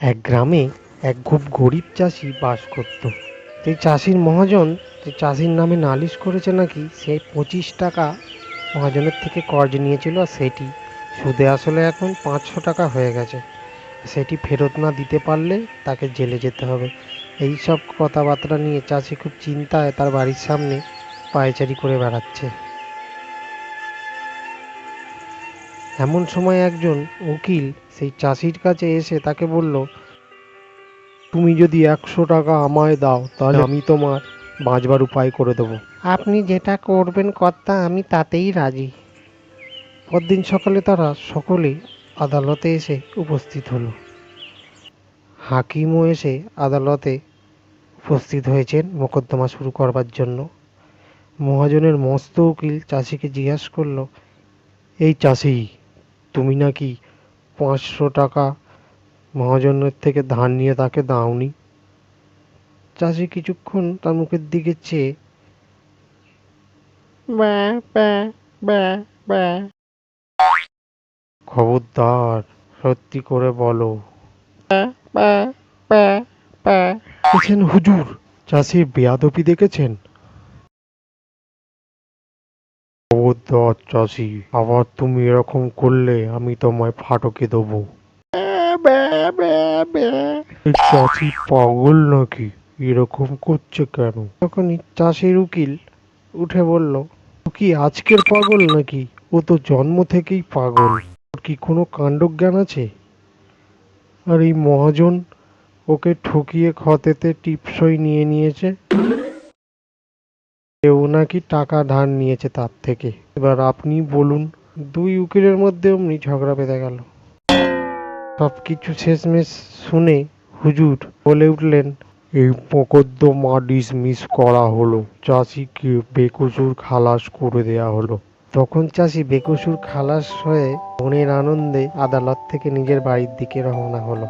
এক গ্রামে এক খুব গরিব চাষি বাস করত। সেই চাষির মহাজন যে চাষির নামে নালিশ করেছে নাকি সে 25 টাকা মহাজনের থেকে কর্জ নিয়েছিল, আর সেটি সুদে আসলে এখন 500 টাকা হয়ে গেছে। সেটি ফেরত না দিতে পারলে তাকে জেলে যেতে হবে। এই সব কথাবার্তা নিয়ে চাষি খুব চিন্তায় তার বাড়ির সামনে পায়চারি করে বেড়াচ্ছে। এমন সময় একজন উকিল সেই চাষির কাছে এসে তাকে বলল, তুমি যদি 100 টাকা আমায় দাও তাহলে আমি তোমার বাঁচবার উপায় করে দেবো। আপনি যেটা করবেন কর্তা, আমি তাতেই রাজি। পরদিন সকালে তারা সকলে আদালতে এসে উপস্থিত হলো। হাকিমও এসে আদালতে উপস্থিত হয়েছেন মোকদ্দমা শুরু করবার জন্য। মহাজনের মস্ত উকিল চাষিকে জিজ্ঞাসা করলো, এই চাষি, তুমি নাকি 500 টাকা মহাজনের থেকে ধার নিয়ে তাকে দাওনি? চাষি কিছুক্ষণ তার মুখের দিকে চেয়ে ব্যা ব্যা ব্যা ব্যা। খবরদার, সত্যি করে বলো। দেখেছেন হুজুর, চাষির বেয়াদবি দেখেছেন? খবরদার চাষি, আবার তুমি এরকম করলে আমি তোমায় ফাটকে দেবো। এই চাষি পাগল নাকি? এরকম করছে কেন? তখনই চাষির উকিল উঠে বলল, ও কি আজকের পাগল নাকি? ও তো জন্ম থেকেই পাগল। ওর কি কোনো কাণ্ডজ্ঞান আছে? আর এই মহাজন ওকে ঠকিয়ে ক্ষতেতে টিপসই নিয়ে নিয়েছে। কেউ নাকি টাকা ধার নিয়েছে তার থেকে। এবার আপনি বলুন। দুই উকিলের মধ্যে অমনি ঝগড়া বেঁধে গেল। সবকিছু শেষমেশ শুনে হুজুর বলে উঠলেন, এই মোকদ্দমা ডিসমিস করা হলো। চাষিকে বেকসুর খালাস করে দেয়া হলো। তখন চাষি বেকসুর খালাস হয়ে মনের আনন্দে আদালত থেকে নিজের বাড়ির দিকে রওনা হলো।